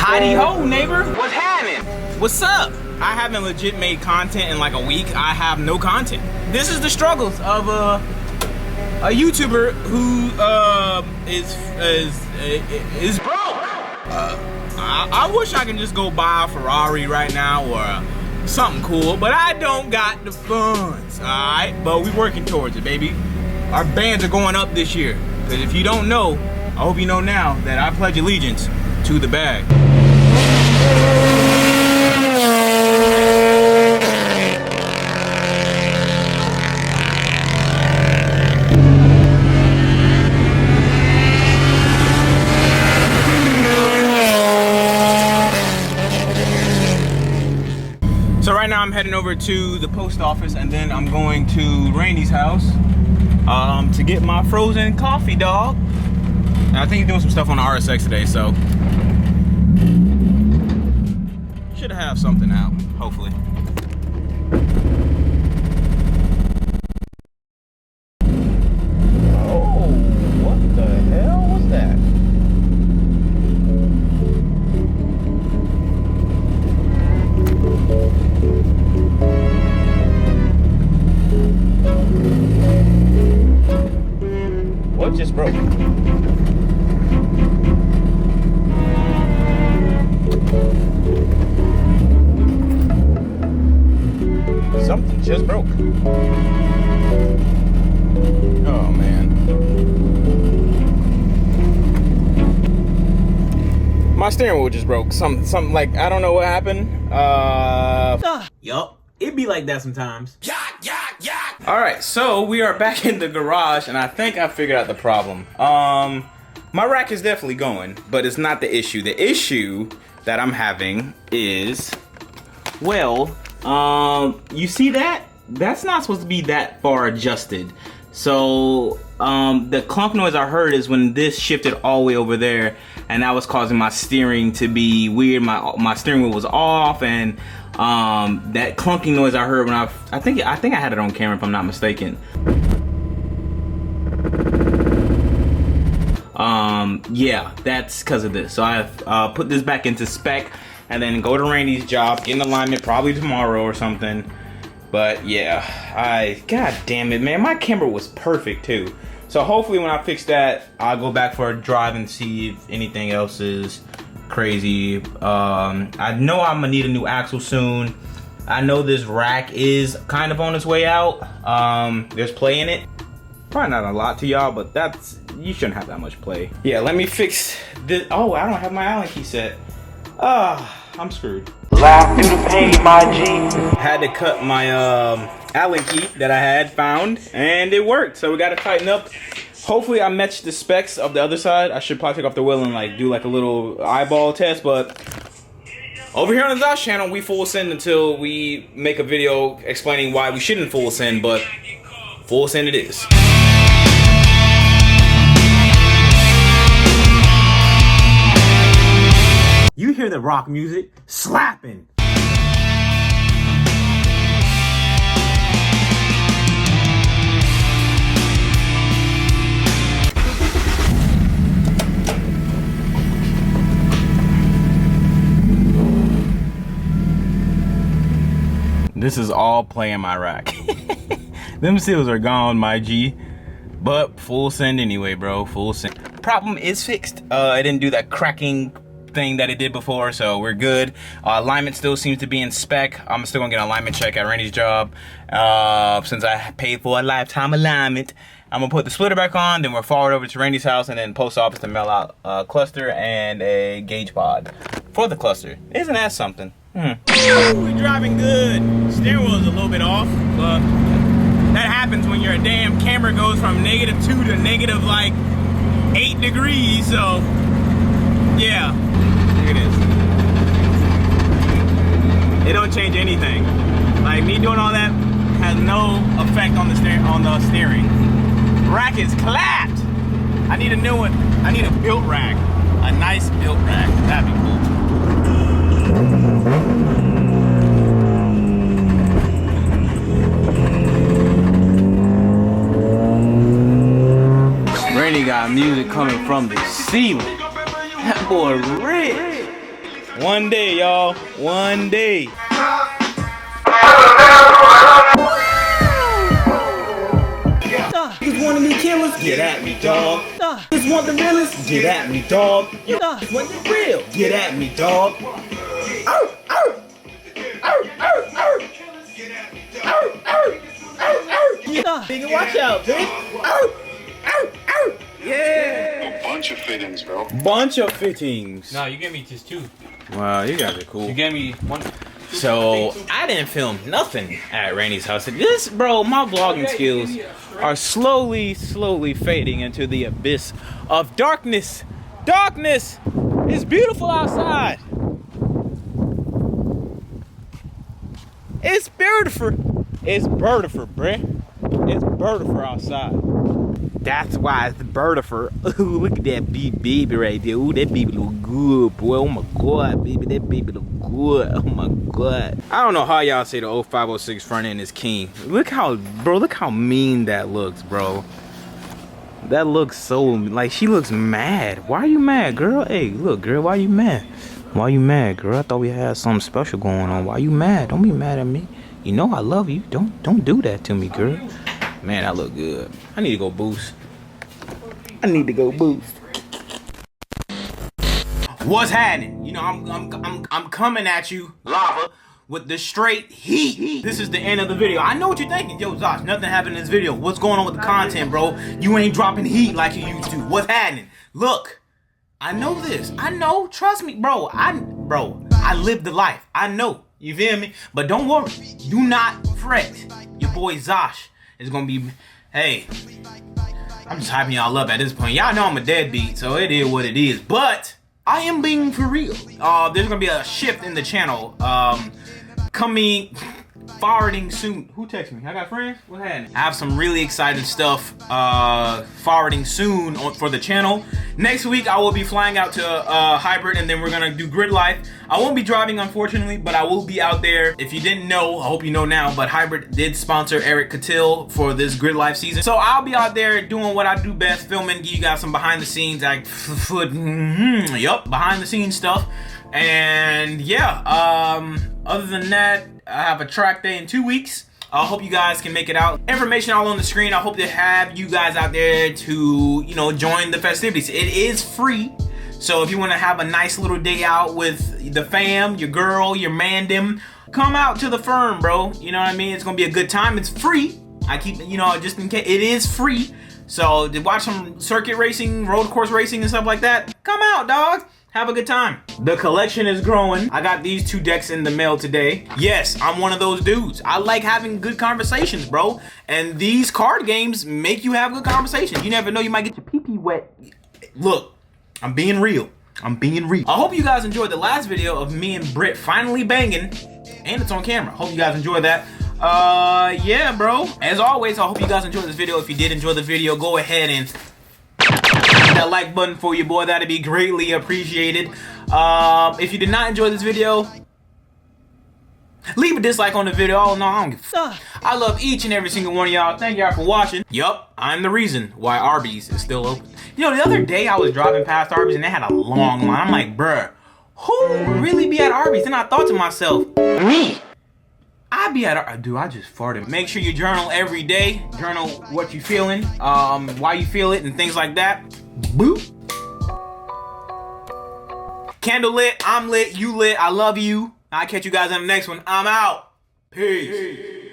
Howdy ho, neighbor. What's happening? What's up? I haven't legit made content in like a week. I have no content. This is the struggles of a YouTuber who is broke. I wish I could just go buy a Ferrari right now or something cool, but I don't got the funds. All right, but we working towards it, baby. Our bands are going up this year. Because if you don't know, I hope you know now that I pledge allegiance to the bag. So right now I'm heading over to the post office and then I'm going to Randy's house to get my frozen coffee dog. And I think he's doing some stuff on the RSX today, so should have something out, hopefully. Oh, what the hell was that? What just broke? Something just broke. Oh man. My steering wheel just broke. Something like, I don't know what happened. Yup. It be like that sometimes. All right, so we are back in the garage and I think I figured out the problem. My rack is definitely going, but it's not the issue. The issue that I'm having is, well, you see that? That's not supposed to be that far adjusted. So, the clunk noise I heard is when this shifted all the way over there, and that was causing my steering to be weird. My steering wheel was off, and that clunking noise I heard when I think I had it on camera if I'm not mistaken. Yeah, that's because of this. So I put this back into spec and then go to Randy's job, get in alignment probably tomorrow or something. But yeah, god damn it, man, my camera was perfect too. So hopefully when I fix that, I'll go back for a drive and see if anything else is crazy. I know I'm gonna need a new axle soon. I know this rack is kind of on its way out. There's play in it. Probably not a lot to y'all, but you shouldn't have that much play. Yeah, let me fix this. Oh, I don't have my Allen key set. I'm screwed. Laugh through the pain, my G. Had to cut my Allen key that I had found, and it worked. So we gotta tighten up. Hopefully I matched the specs of the other side. I should probably take off the wheel and like do like a little eyeball test, but over here on the Zosh channel, we full send until we make a video explaining why we shouldn't full send, but full send it is. You hear the rock music slapping. This is all play in my rack. Them seals are gone, my G. But full send anyway, bro. Full send. Problem is fixed. I didn't do that cracking thing that it did before, so we're good. Alignment still seems to be in spec. I'm still gonna get an alignment check at Randy's job. Since I paid for a lifetime alignment, I'm gonna put the splitter back on, then we're forward over to Randy's house and then post office to mail out a cluster and a gauge pod for the cluster. Isn't that something? We're driving good. Steering wheel is a little bit off, but that happens when your damn camera goes from -2 to negative like 8 degrees, so yeah. Look at this. It don't change anything. Like me doing all that has no effect on the steering. Rack is clapped. I need a new one. I need a built rack. A nice built rack. That'd be cool. Randy got music coming from the ceiling. That boy rich. One day, y'all. One day. Just want to be killers? Get at me, dog. Just want the realest? Get at me, dog. You just want the real? Get at me, dog. Ow, ow. Ow, ow, ow. Ow, ow. Ow, ow. Yeah, nigga, watch out, bitch. Ow, ow, ow. Yeah. A bunch of fittings, bro. Bunch of fittings. No, you gave me just 2. Wow, you guys are cool. You gave me 1. So I didn't film nothing at Rainey's house. This, bro, my vlogging skills are slowly fading into the abyss of darkness. Darkness! It's beautiful outside. It's beautiful. It's beautiful, bruh. It's beautiful outside. That's why it's beautiful. Ooh, look at that baby right there. Ooh, that baby look good, boy. Oh my god, baby, that baby look good. Oh my god. I don't know how y'all say the 0506 front end is king. Look how, bro, look how mean that looks, bro. That looks so, like, she looks mad. Why are you mad, girl? Hey, look, girl, why you mad? Why you mad, girl? I thought we had something special going on. Why you mad? Don't be mad at me. You know I love you. Don't do that to me, girl. Man, I look good. I need to go boost. I need to go boost. What's happening? You know, I'm coming at you, lava, with the straight heat. This is the end of the video. I know what you're thinking. Yo, Zosh, nothing happened in this video. What's going on with the content, bro? You ain't dropping heat like you used to. What's happening? Look, I know this. I know. Trust me, bro. I lived the life. I know. You feel me? But don't worry. Do not fret. Your boy Zosh is gonna be. Hey, I'm just hyping y'all up at this point. Y'all know I'm a deadbeat, so it is what it is. But I am being for real. There's gonna be a shift in the channel. Coming forwarding soon. Who texted me? I got friends? What happened? I have some really exciting stuff forwarding soon for the channel. Next week I will be flying out to Hybrid, and then we're gonna do Grid Life. I won't be driving, unfortunately, but I will be out there. If you didn't know, I hope you know now, but Hybrid did sponsor Eric Catil for this Grid Life season. So I'll be out there doing what I do best, filming, give you guys some behind the scenes, behind the scenes stuff. And yeah, other than that, I have a track day in 2 weeks. I hope you guys can make it out. Information all on the screen. I hope to have you guys out there to, you know, join the festivities. It is free. So if you want to have a nice little day out with the fam, your girl, your mandem, come out to the firm, bro. You know what I mean? It's going to be a good time. It's free. I keep, you know, just in case, it is free. So to watch some circuit racing, road course racing and stuff like that, come out, dog. Have a good time. The collection is growing. I got these 2 decks in the mail today. Yes, I'm one of those dudes. I like having good conversations, bro. And these card games make you have good conversations. You never know, you might get your pee-pee wet. Look, I'm being real. I'm being real. I hope you guys enjoyed the last video of me and Britt finally banging. And it's on camera. Hope you guys enjoyed that. Yeah, bro. As always, I hope you guys enjoyed this video. If you did enjoy the video, go ahead and that like button for you, boy. That'd be greatly appreciated. If you did not enjoy this video, leave a dislike on the video. Oh no, I don't give a fuck. I love each and every single one of y'all. Thank y'all for watching. Yup, I'm the reason why Arby's is still open. You know, the other day I was driving past Arby's and they had a long line. I'm like, bruh, who really be at Arby's? Then I thought to myself, me. I be at, dude, I just farted. Make sure you journal every day. Journal what you feeling, why you feel it, and things like that. Boop. Candle lit, I'm lit, you lit, I love you. I'll catch you guys in the next one. I'm out. Peace.